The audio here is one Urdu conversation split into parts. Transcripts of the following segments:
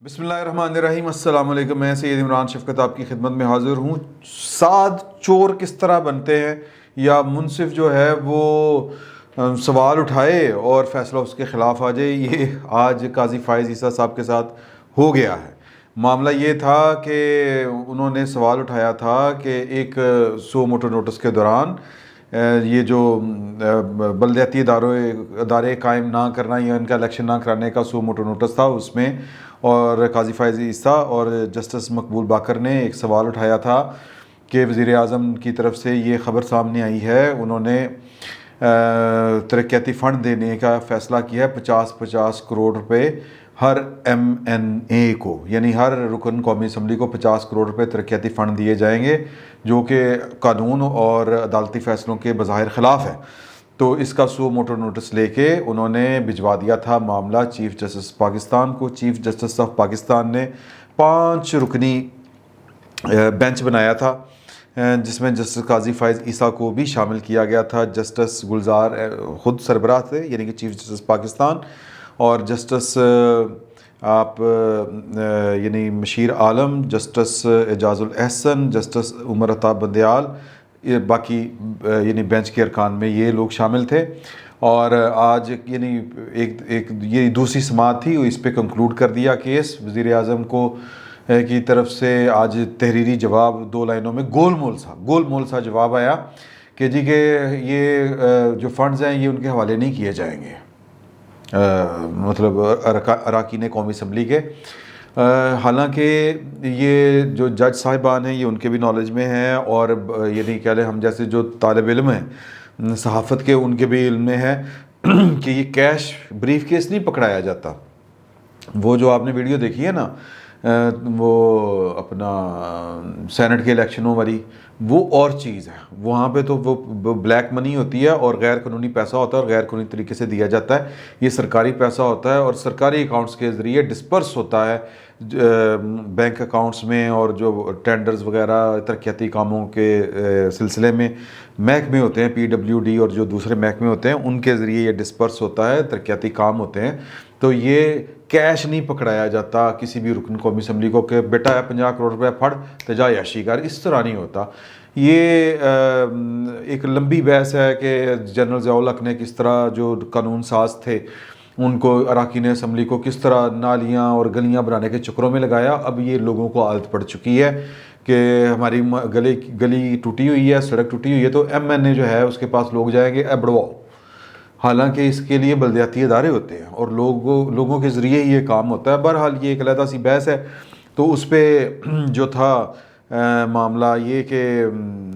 بسم اللہ الرحمن الرحیم۔ السلام علیکم، میں سید عمران شفقت آپ کی خدمت میں حاضر ہوں۔ سعد چور کس طرح بنتے ہیں، یا منصف جو ہے وہ سوال اٹھائے اور فیصلہ اس کے خلاف آ جائے، یہ آج قاضی فائز عیسیٰ صاحب کے ساتھ ہو گیا ہے۔ معاملہ یہ تھا کہ انہوں نے سوال اٹھایا تھا کہ ایک سو موٹر نوٹس کے دوران یہ جو بلدیاتی ادارے قائم نہ کرنا یا ان کا الیکشن نہ کرانے کا سو موٹر نوٹس تھا، اس میں اور قاضی فائز عیسیٰ اور جسٹس مقبول باقر نے ایک سوال اٹھایا تھا کہ وزیر اعظم کی طرف سے یہ خبر سامنے آئی ہے، انہوں نے ترقیاتی فنڈ دینے کا فیصلہ کیا ہے 50 کروڑ روپے ہر MNA کو، یعنی ہر رکن قومی اسمبلی کو 50 کروڑ روپے ترقیاتی فنڈ دیے جائیں گے، جو کہ قانون اور عدالتی فیصلوں کے بظاہر خلاف ہے۔ تو اس کا سو موٹر نوٹس لے کے انہوں نے بھجوا دیا تھا معاملہ چیف جسٹس پاکستان کو۔ چیف جسٹس آف پاکستان نے 5 رکنی بینچ بنایا تھا، جس میں جسٹس قاضی فائز عیسیٰ کو بھی شامل کیا گیا تھا۔ جسٹس گلزار خود سربراہ تھے، یعنی کہ چیف جسٹس پاکستان، اور جسٹس یعنی مشیر عالم، جسٹس اعجاز الاحسن، جسٹس عمر عطا بندیال، باقی یعنی بینچ کے ارکان میں یہ لوگ شامل تھے۔ اور آج یعنی ایک یہ دوسری سماعت تھی، اس پہ کنکلوڈ کر دیا کیس۔ وزیر اعظم کو کی طرف سے آج تحریری جواب 2 لائنوں میں گول مول سا جواب آیا کہ جی کہ یہ جو فنڈز ہیں یہ ان کے حوالے نہیں کیے جائیں گے، مطلب اراکین قومی اسمبلی کے۔ حالانکہ یہ جو جج صاحبان ہیں یہ ان کے بھی نالج میں ہیں، اور یعنی کہہ لیں ہم جیسے جو طالب علم ہیں صحافت کے، ان کے بھی علم میں ہے کہ یہ کیش بریف کیس نہیں پکڑایا جاتا۔ وہ جو آپ نے ویڈیو دیکھی ہے نا، وہ اپنا سینٹ کے الیکشنوں والی، وہ اور چیز ہے۔ وہاں پہ تو وہ بلیک منی ہوتی ہے اور غیر قانونی پیسہ ہوتا ہے اور غیر قانونی طریقے سے دیا جاتا ہے۔ یہ سرکاری پیسہ ہوتا ہے اور سرکاری اکاؤنٹس کے ذریعے ڈسپرس ہوتا ہے بینک اکاؤنٹس میں، اور جو ٹینڈرز وغیرہ ترقیاتی کاموں کے سلسلے میں محکمے ہوتے ہیں، PWD اور جو دوسرے محکمے ہوتے ہیں، ان کے ذریعے یہ ڈسپرس ہوتا ہے، ترقیاتی کام ہوتے ہیں۔ تو یہ کیش نہیں پکڑایا جاتا کسی بھی رکن قومی اسمبلی کو کہ بیٹا 50 کروڑ روپے پھڑ تو جا عیاشی کر، اس طرح نہیں ہوتا۔ یہ ایک لمبی بحث ہے کہ جنرل ضیاء الحق نے کس طرح جو قانون ساز تھے ان کو، اراکین اسمبلی کو کس طرح نالیاں اور گلیاں بنانے کے چکروں میں لگایا۔ اب یہ لوگوں کو عادت پڑ چکی ہے کہ ہماری گلی ٹوٹی ہوئی ہے، سڑک ٹوٹی ہوئی ہے، تو MNA جو ہے اس کے پاس لوگ جائیں گے بڑھواؤ، حالانکہ اس کے لیے بلدیاتی ادارے ہوتے ہیں اور لوگوں کے ذریعے یہ کام ہوتا ہے۔ بہرحال یہ ایک علیحدہ سی بحث ہے۔ تو اس پہ جو تھا معاملہ یہ کہ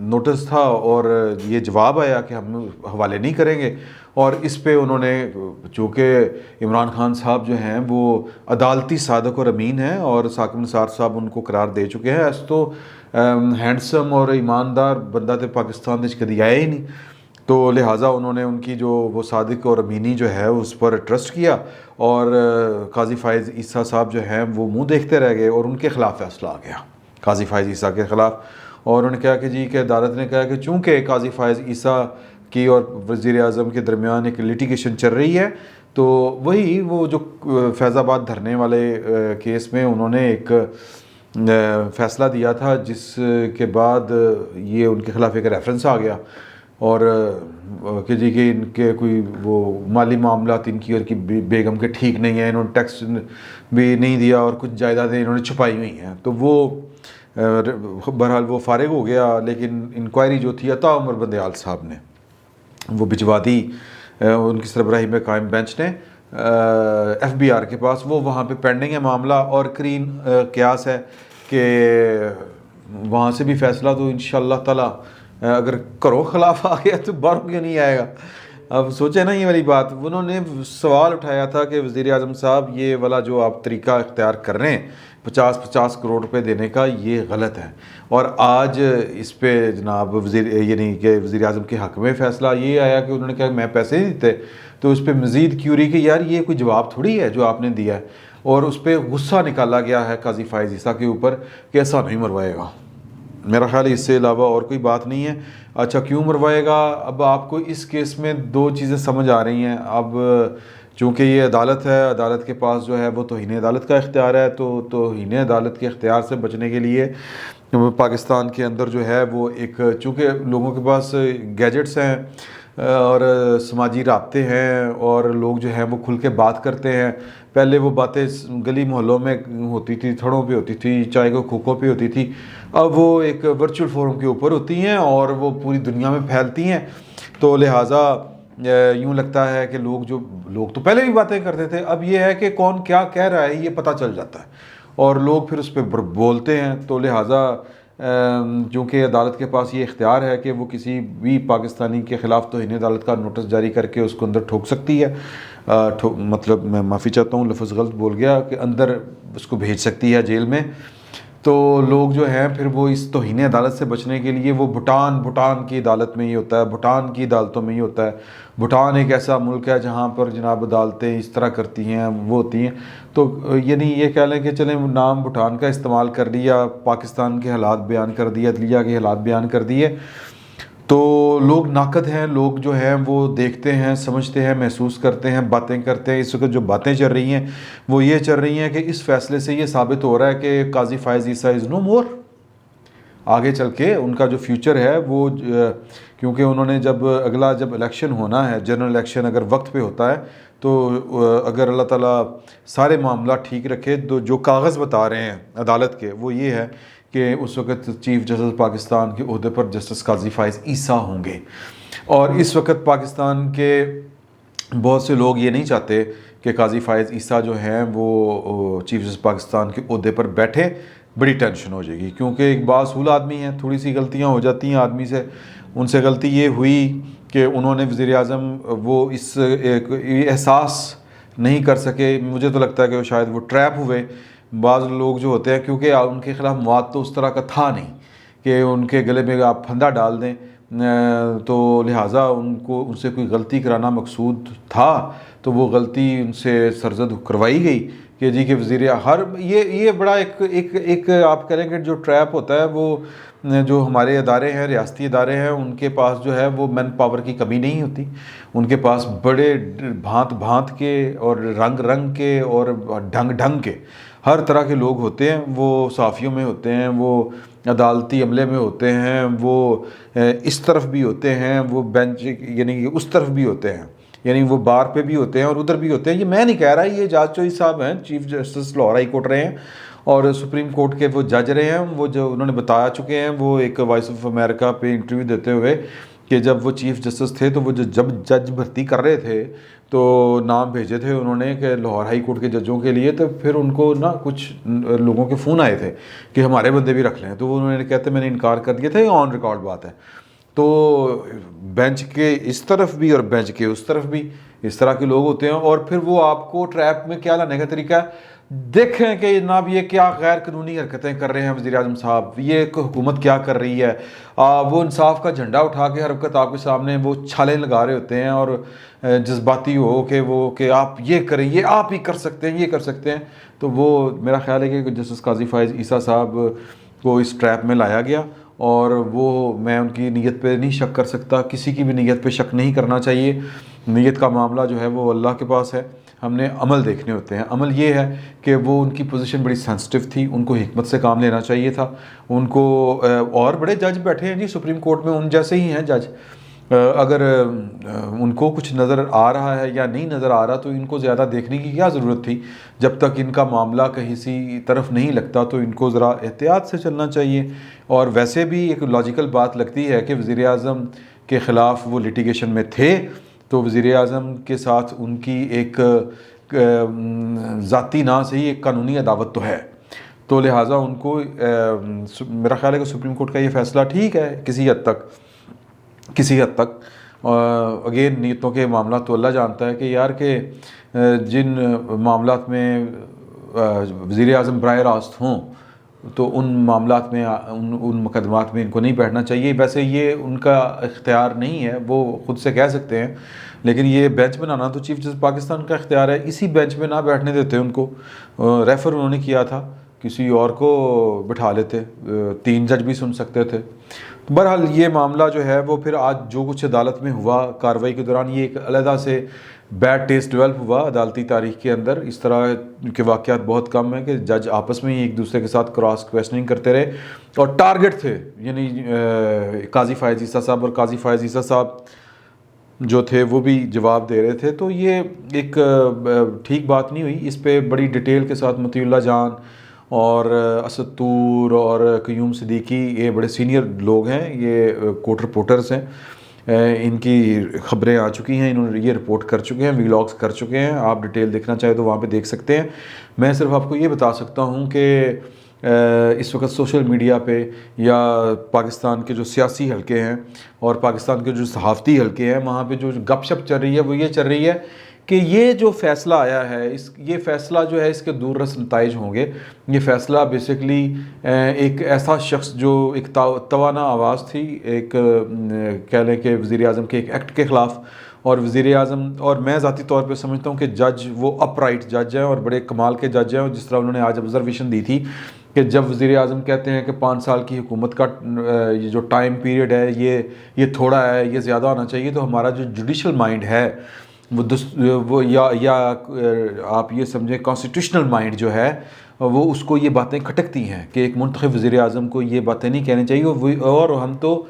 نوٹس تھا اور یہ جواب آیا کہ ہم حوالے نہیں کریں گے، اور اس پہ انہوں نے، چونکہ عمران خان صاحب جو ہیں وہ عدالتی صادق اور امین ہیں اور ثاقب نثار صاحب ان کو قرار دے چکے ہیں، اس تو ہینڈسم اور ایماندار بندہ تے پاکستان وچ کدی آیا ہی نہیں، تو لہٰذا انہوں نے ان کی جو وہ صادق اور امینی جو ہے اس پر ٹرسٹ کیا، اور قاضی فائز عیسیٰ صاحب جو ہیں وہ منہ دیکھتے رہ گئے اور ان کے خلاف فیصلہ آ گیا، قاضی فائز عیسیٰ کے خلاف۔ اور انہوں نے کہا کہ جی کہ عدالت نے کہا کہ چونکہ قاضی فائز عیسیٰ کی اور وزیر اعظم کے درمیان ایک لیٹیگیشن چل رہی ہے، تو وہی وہ جو فیض آباد دھرنے والے کیس میں انہوں نے ایک فیصلہ دیا تھا، جس کے بعد یہ ان کے خلاف ایک ریفرنس آ گیا، اور کہ جی کہ ان کے کوئی وہ مالی معاملات ان کی اور کی بیگم کے ٹھیک نہیں ہیں، انہوں نے ٹیکس بھی نہیں دیا اور کچھ جائیدادیں انہوں نے چھپائی ہوئی ہیں، تو وہ بہرحال وہ فارغ ہو گیا۔ لیکن انکوائری جو تھی عطا عمر بندیال صاحب نے وہ بھجوا دی ان کی سربراہی میں قائم بینچ نے FBR کے پاس، وہ وہاں پہ پینڈنگ ہے معاملہ، اور قرین قیاس ہے کہ وہاں سے بھی فیصلہ تو انشاءاللہ تعالی اگر کرو خلاف آ گیا تو باہر کیوں نہیں آئے گا۔ اب سوچیں نا یہ والی بات۔ انہوں نے سوال اٹھایا تھا کہ وزیر اعظم صاحب یہ والا جو آپ طریقہ اختیار کر رہے ہیں 50 کروڑ روپے دینے کا، یہ غلط ہے، اور آج اس پہ جناب یعنی کہ وزیر اعظم کے حق میں فیصلہ یہ آیا کہ انہوں نے کہا میں پیسے نہیں دیتے، تو اس پہ مزید کیوری کہ یار یہ کوئی جواب تھوڑی ہے جو آپ نے دیا ہے، اور اس پہ غصہ نکالا گیا ہے قاضی فائز عیسیٰ کے اوپر کہ ایسا نہیں مروائے گا۔ میرا خیال ہے اس سے علاوہ اور کوئی بات نہیں ہے۔ اچھا کیوں مروائے گا؟ اب آپ کو اس کیس میں 2 چیزیں سمجھ آ رہی ہیں۔ اب چونکہ یہ عدالت ہے، عدالت کے پاس جو ہے وہ توہین عدالت کا اختیار ہے، تو توہین عدالت کے اختیار سے بچنے کے لیے پاکستان کے اندر جو ہے وہ ایک، چونکہ لوگوں کے پاس گیجٹس ہیں اور سماجی رابطے ہیں اور لوگ جو ہیں وہ کھل کے بات کرتے ہیں. پہلے وہ باتیں گلی محلوں میں ہوتی تھی، تھڑوں پہ ہوتی تھی، چائے کو کھوکھوں پہ ہوتی تھی، اب وہ ایک ورچوئل فورم کے اوپر ہوتی ہیں اور وہ پوری دنیا میں پھیلتی ہیں. تو لہٰذا یوں لگتا ہے کہ لوگ تو پہلے بھی باتیں کرتے تھے، اب یہ ہے کہ کون کیا کہہ رہا ہے یہ پتہ چل جاتا ہے اور لوگ پھر اس پہ بولتے ہیں. تو لہٰذا چونکہ عدالت کے پاس یہ اختیار ہے کہ وہ کسی بھی پاکستانی کے خلاف توہین عدالت کا نوٹس جاری کر کے اس کو اندر ٹھوک سکتی ہے، مطلب میں معافی چاہتا ہوں لفظ غلط بول گیا، کہ اندر اس کو بھیج سکتی ہے جیل میں. تو لوگ جو ہیں پھر وہ اس توہین عدالت سے بچنے کے لیے وہ بھوٹان کی عدالت میں یہ ہوتا ہے، بھوٹان کی عدالتوں میں یہ ہوتا ہے. بھوٹان ایک ایسا ملک ہے جہاں پر جناب عدالتیں اس طرح کرتی ہیں، وہ ہوتی ہیں. تو یعنی یہ کہہ لیں کہ چلیں نام بھوٹان کا استعمال کر لیا، پاکستان کے حالات بیان کر دیے، عدلیہ کے حالات بیان کر دیے، تو لوگ ناقد ہیں، لوگ جو ہیں وہ دیکھتے ہیں، سمجھتے ہیں، محسوس کرتے ہیں، باتیں کرتے ہیں. اس وقت جو باتیں چل رہی ہیں وہ یہ چل رہی ہیں کہ اس فیصلے سے یہ ثابت ہو رہا ہے کہ قاضی فائز عیسیٰ از نو مور. آگے چل کے ان کا جو فیوچر ہے وہ، کیونکہ انہوں نے جب الیکشن ہونا ہے، جنرل الیکشن اگر وقت پہ ہوتا ہے، تو اگر اللہ تعالیٰ سارے معاملات ٹھیک رکھے تو جو کاغذ بتا رہے ہیں عدالت کے وہ یہ ہے کہ اس وقت چیف جسٹس پاکستان کے عہدے پر جسٹس قاضی فائز عیسیٰ ہوں گے. اور اس وقت پاکستان کے بہت سے لوگ یہ نہیں چاہتے کہ قاضی فائز عیسیٰ جو ہیں وہ چیف جسٹس پاکستان کے عہدے پر بیٹھے. بڑی ٹینشن ہو جائے گی، کیونکہ ایک باصول آدمی ہیں، تھوڑی سی غلطیاں ہو جاتی ہیں آدمی سے. ان سے غلطی یہ ہوئی کہ انہوں نے وزیر اعظم وہ اس احساس نہیں کر سکے. مجھے تو لگتا ہے کہ شاید وہ ٹریپ ہوئے. بعض لوگ جو ہوتے ہیں، کیونکہ ان کے خلاف مواد تو اس طرح کا تھا نہیں کہ ان کے گلے میں آپ پھندا ڈال دیں، تو لہٰذا ان سے کوئی غلطی کرانا مقصود تھا، تو وہ غلطی ان سے سرزد کروائی گئی کہ جی کہ وزیر یہ بڑا ایک آپ کہہ لیں کہ جو ٹریپ ہوتا ہے وہ، جو ہمارے ادارے ہیں، ریاستی ادارے ہیں، ان کے پاس جو ہے وہ مین پاور کی کمی نہیں ہوتی. ان کے پاس بڑے بھانت کے اور رنگ کے اور ڈھنگ کے ہر طرح کے لوگ ہوتے ہیں. وہ صحافیوں میں ہوتے ہیں، وہ عدالتی عملے میں ہوتے ہیں، وہ اس طرف بھی ہوتے ہیں، وہ بینچ یعنی کہ اس طرف بھی ہوتے ہیں، یعنی وہ بار پہ بھی ہوتے ہیں اور ادھر بھی ہوتے ہیں. یہ میں نہیں کہہ رہا، یہ اعجاز چوئی صاحب ہیں، chief justice Lahore high court رہے ہیں اور سپریم کورٹ کے وہ جج رہے ہیں. وہ جو انہوں نے بتایا چکے ہیں، وہ ایک وائس آف امریکہ پہ انٹرویو دیتے ہوئے، کہ جب وہ چیف جسٹس تھے تو وہ جب جج بھرتی کر رہے تھے تو نام بھیجے تھے انہوں نے کہ لاہور ہائی کورٹ کے ججوں کے لیے، تو پھر ان کو نا کچھ لوگوں کے فون آئے تھے کہ ہمارے بندے بھی رکھ لیں، تو انہوں نے کہتے میں نے انکار کر دیا تھا. یہ آن ریکارڈ بات ہے. تو بینچ کے اس طرف بھی اور بینچ کے اس طرف بھی اس طرح کے لوگ ہوتے ہیں. اور پھر وہ آپ کو ٹریپ میں کیا لانے کا طریقہ ہے، دیکھیں کہ جناب یہ کیا غیر قانونی حرکتیں کر رہے ہیں وزیر اعظم صاحب، یہ حکومت کیا کر رہی ہے. وہ انصاف کا جھنڈا اٹھا کے ہر وقت آپ کے سامنے وہ چھالیں لگا رہے ہوتے ہیں اور جذباتی ہو کہ آپ یہ کریں، یہ آپ ہی کر سکتے ہیں، یہ کر سکتے ہیں. تو وہ میرا خیال ہے کہ جسٹس قاضی فائز عیسیٰ صاحب کو اس ٹریپ میں لایا گیا، اور وہ میں ان کی نیت پہ نہیں شک کر سکتا. کسی کی بھی نیت پہ شک نہیں کرنا چاہیے. نیت کا معاملہ جو ہے وہ اللہ کے پاس ہے. ہم نے عمل دیکھنے ہوتے ہیں. عمل یہ ہے کہ وہ ان کی پوزیشن بڑی سینسٹیو تھی، ان کو حکمت سے کام لینا چاہیے تھا. ان کو اور بڑے جج بیٹھے ہیں جی سپریم کورٹ میں، ان جیسے ہی ہیں جج. اگر ان کو کچھ نظر آ رہا ہے یا نہیں نظر آ رہا تو ان کو زیادہ دیکھنے کی کیا ضرورت تھی. جب تک ان کا معاملہ کہیں سی طرف نہیں لگتا تو ان کو ذرا احتیاط سے چلنا چاہیے. اور ویسے بھی ایک لاجیکل بات لگتی ہے کہ وزیر اعظم کے خلاف وہ لیٹیگیشن میں تھے، تو وزیر اعظم کے ساتھ ان کی ایک ذاتی نہ صحیح ایک قانونی عداوت تو ہے. تو لہٰذا ان کو میرا خیال ہے کہ سپریم کورٹ کا یہ فیصلہ ٹھیک ہے کسی حد تک. اگین نیتوں کے معاملات تو اللہ جانتا ہے کہ یار کہ جن معاملات میں وزیر اعظم براہ راست ہوں تو ان معاملات میں ان مقدمات میں ان کو نہیں بیٹھنا چاہیے. ویسے یہ ان کا اختیار نہیں ہے، وہ خود سے کہہ سکتے ہیں، لیکن یہ بینچ بنانا تو چیف جسٹس پاکستان کا اختیار ہے. اسی بینچ میں نہ بیٹھنے دیتے ان کو، ریفر انہوں نے کیا تھا، کسی اور کو بٹھا لیتے، 3 جج بھی سن سکتے تھے. بہرحال یہ معاملہ جو ہے وہ پھر آج جو کچھ عدالت میں ہوا کارروائی کے دوران، یہ ایک علیحدہ سے بیڈ ٹیسٹ ڈیولپ ہوا عدالتی تاریخ کے اندر. اس طرح کے واقعات بہت کم ہیں کہ جج آپس میں ہی ایک دوسرے کے ساتھ کراس کویسچننگ کرتے رہے اور ٹارگٹ تھے یعنی قاضی فائز عیسیٰ صاحب، اور قاضی فائز عیسیٰ صاحب جو تھے وہ بھی جواب دے رہے تھے. تو یہ ایک ٹھیک بات نہیں ہوئی. اس پہ بڑی ڈیٹیل کے ساتھ مطیع اللہ جان اور اسد طور اور قیوم صدیقی، یہ بڑے سینئر لوگ ہیں، یہ کورٹ رپورٹرز ہیں، ان کی خبریں آ چکی ہیں، انہوں نے یہ رپورٹ کر چکے ہیں، ویلاگز کر چکے ہیں. آپ ڈیٹیل دیکھنا چاہیں تو وہاں پہ دیکھ سکتے ہیں. میں صرف آپ کو یہ بتا سکتا ہوں کہ اس وقت سوشل میڈیا پہ یا پاکستان کے جو سیاسی حلقے ہیں اور پاکستان کے جو صحافتی حلقے ہیں، وہاں پہ جو گپ شپ چل رہی ہے وہ یہ چل رہی ہے کہ یہ جو فیصلہ آیا ہے، یہ فیصلہ جو ہے اس کے دور رس نتائج ہوں گے. یہ فیصلہ بیسکلی ایک ایسا شخص جو ایک توانا آواز تھی، ایک کہہ لیں کہ وزیر اعظم کے ایک ایکٹ کے خلاف، اور وزیر اعظم، اور میں ذاتی طور پہ سمجھتا ہوں کہ جج وہ اپ رائٹ جج ہیں اور بڑے کمال کے جج ہیں. اور جس طرح انہوں نے آج آبزرویشن دی تھی کہ جب وزیر اعظم کہتے ہیں کہ 5 سال کی حکومت کا یہ جو ٹائم پیریڈ ہے یہ تھوڑا ہے، یہ زیادہ ہونا چاہیے، تو ہمارا جو جوڈیشل مائنڈ ہے وہ یا آپ یہ سمجھیں کانسٹیٹیوشنل مائنڈ جو ہے وہ اس کو یہ باتیں کھٹکتی ہیں کہ ایک منتخب وزیر اعظم کو یہ باتیں نہیں کہنی چاہیے. اور ہم تو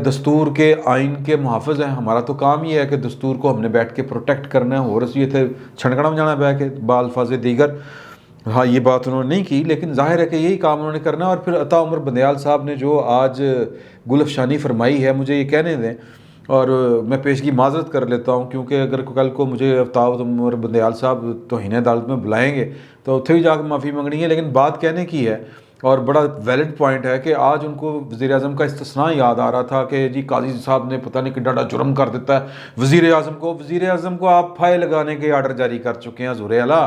دستور کے آئین کے محافظ ہیں، ہمارا تو کام یہ ہے کہ دستور کو ہم نے بیٹھ کے پروٹیکٹ کرنا ہے. اور یہ تھے چھنکڑا میں جانا بیٹھ کے بالفاظ دیگر. ہاں یہ بات انہوں نے نہیں کی، لیکن ظاہر ہے کہ یہی کام انہوں نے کرنا ہے. اور پھر عطا عمر بندیال صاحب نے جو آج گل افشانی فرمائی ہے، مجھے یہ کہنے دیں اور میں پیشگی معذرت کر لیتا ہوں، کیونکہ اگر کل کو مجھے عطا عمر بندیال صاحب توہین عدالت میں بلائیں گے تو اتھے بھی جا کے معافی منگنی ہے. لیکن بات کہنے کی ہے اور بڑا ویلڈ پوائنٹ ہے کہ آج ان کو وزیر اعظم کا استثناء یاد آ رہا تھا کہ جی قاضی صاحب نے پتہ نہیں کہ ڈاڈا جرم کر دیتا ہے وزیر اعظم کو آپ پھائے لگانے کے آرڈر جاری کر چکے ہیں. حضور اعلیٰ،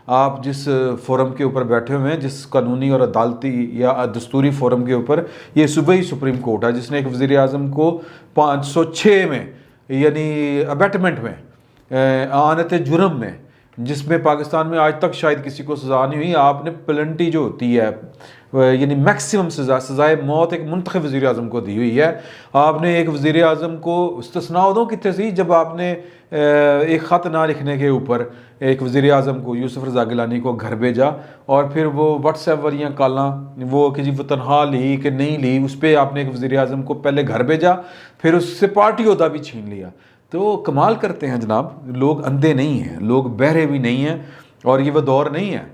آپ جس فورم کے اوپر بیٹھے ہوئے ہیں، جس قانونی اور عدالتی یا دستوری فورم کے اوپر، یہ صوبائی سپریم کورٹ ہے جس نے ایک وزیر اعظم کو 506 میں یعنی ابیٹمنٹ میں اعانت جرم میں، جس میں پاکستان میں آج تک شاید کسی کو سزا نہیں ہوئی، آپ نے پلنٹی جو ہوتی ہے یعنی میکسیمم سزائے موت ایک منتخب وزیر اعظم کو دی ہوئی ہے. آپ نے ایک وزیر اعظم کو استثناء ادوں کتنے سی جب آپ نے ایک خط نہ لکھنے کے اوپر ایک وزیر اعظم کو، یوسف رضا گیلانی کو گھر بھیجا، اور پھر وہ واٹس ایپ والیاں کالاں وہ کہ جی وہ تنخواہ لی کہ نہیں لی، اس پہ آپ نے ایک وزیر اعظم کو پہلے گھر بھیجا، پھر اس سے پارٹی عہدہ بھی چھین لیا. تو کمال کرتے ہیں جناب، لوگ اندھے نہیں ہیں، لوگ بہرے بھی نہیں ہیں. اور یہ وہ دور نہیں ہے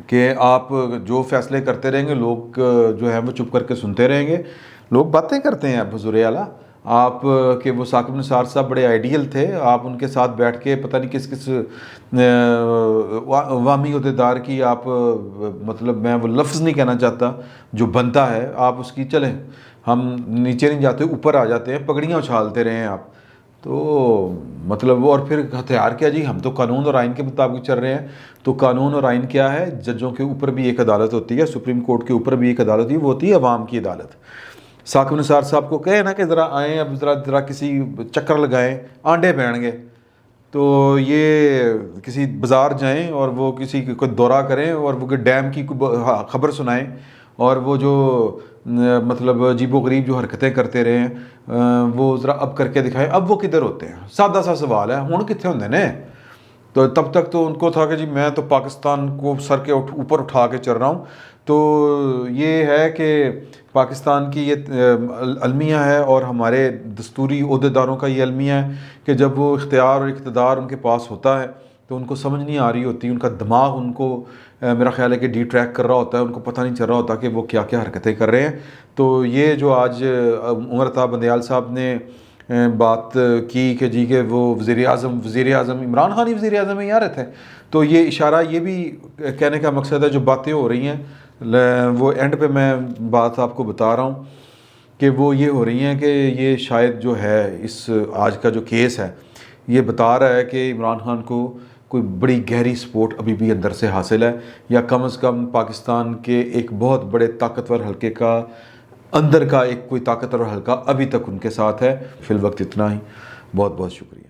کہ آپ جو فیصلے کرتے رہیں گے لوگ جو ہے وہ چپ کر کے سنتے رہیں گے. لوگ باتیں کرتے ہیں. حضور اعلیٰ، آپ کے وہ ثاقب نثار صاحب بڑے آئیڈیل تھے، آپ ان کے ساتھ بیٹھ کے پتہ نہیں کس عوامی عہدیدار کی آپ مطلب میں وہ لفظ نہیں کہنا چاہتا جو بنتا ہے، آپ اس کی چلیں، ہم نیچے نہیں جاتے اوپر آ جاتے ہیں، پگڑیاں اچھالتے رہے ہیں آپ. تو مطلب وہ، اور پھر ہتھیار کیا جی، ہم تو قانون اور آئین کے مطابق چل رہے ہیں. تو قانون اور آئین کیا ہے؟ ججوں کے اوپر بھی ایک عدالت ہوتی ہے، سپریم کورٹ کے اوپر بھی ایک عدالت ہوتی ہے، وہ ہوتی ہے عوام کی عدالت. ثاقب نثار صاحب کو کہے نا کہ ذرا آئیں، اب ذرا کسی چکر لگائیں، آنڈے بھین گے. تو یہ کسی بازار جائیں اور وہ کسی کوئی دورہ کریں اور وہ ڈیم کی خبر سنائیں، اور وہ جو مطلب عجیب و غریب جو حرکتیں کرتے رہے ہیں وہ ذرا اب کر کے دکھائیں. اب وہ کدھر ہوتے ہیں؟ سادہ سا سوال ہے. ہوں کتنے ہوندے نے؟ تو تب تک تو ان کو تھا کہ جی میں تو پاکستان کو سر کے اوپر اٹھا کے چل رہا ہوں. تو یہ ہے کہ پاکستان کی یہ المیہ ہے اور ہمارے دستوری عہدیداروں کا یہ المیہ ہے کہ جب وہ اختیار اور اقتدار ان کے پاس ہوتا ہے تو ان کو سمجھ نہیں آ رہی ہوتی، ان کا دماغ ان کو میرا خیال ہے کہ ڈی ٹریک کر رہا ہوتا ہے، ان کو پتہ نہیں چل رہا ہوتا کہ وہ کیا کیا حرکتیں کر رہے ہیں. تو یہ جو آج عمر عطا بندیال صاحب نے بات کی کہ جی کہ وہ وزیر اعظم عمران خان ہی وزیر اعظم ہی آ رہے تھے، تو یہ اشارہ، یہ بھی کہنے کا مقصد ہے جو باتیں ہو رہی ہیں وہ اینڈ پہ میں بات آپ کو بتا رہا ہوں کہ وہ یہ ہو رہی ہیں کہ یہ شاید جو ہے اس آج کا جو کیس ہے یہ بتا رہا ہے کہ عمران خان کو کوئی بڑی گہری سپورٹ ابھی بھی اندر سے حاصل ہے، یا کم از کم پاکستان کے ایک بہت بڑے طاقتور حلقے کا اندر کا ایک کوئی طاقتور حلقہ ابھی تک ان کے ساتھ ہے. فی الوقت اتنا ہی. بہت بہت شکریہ.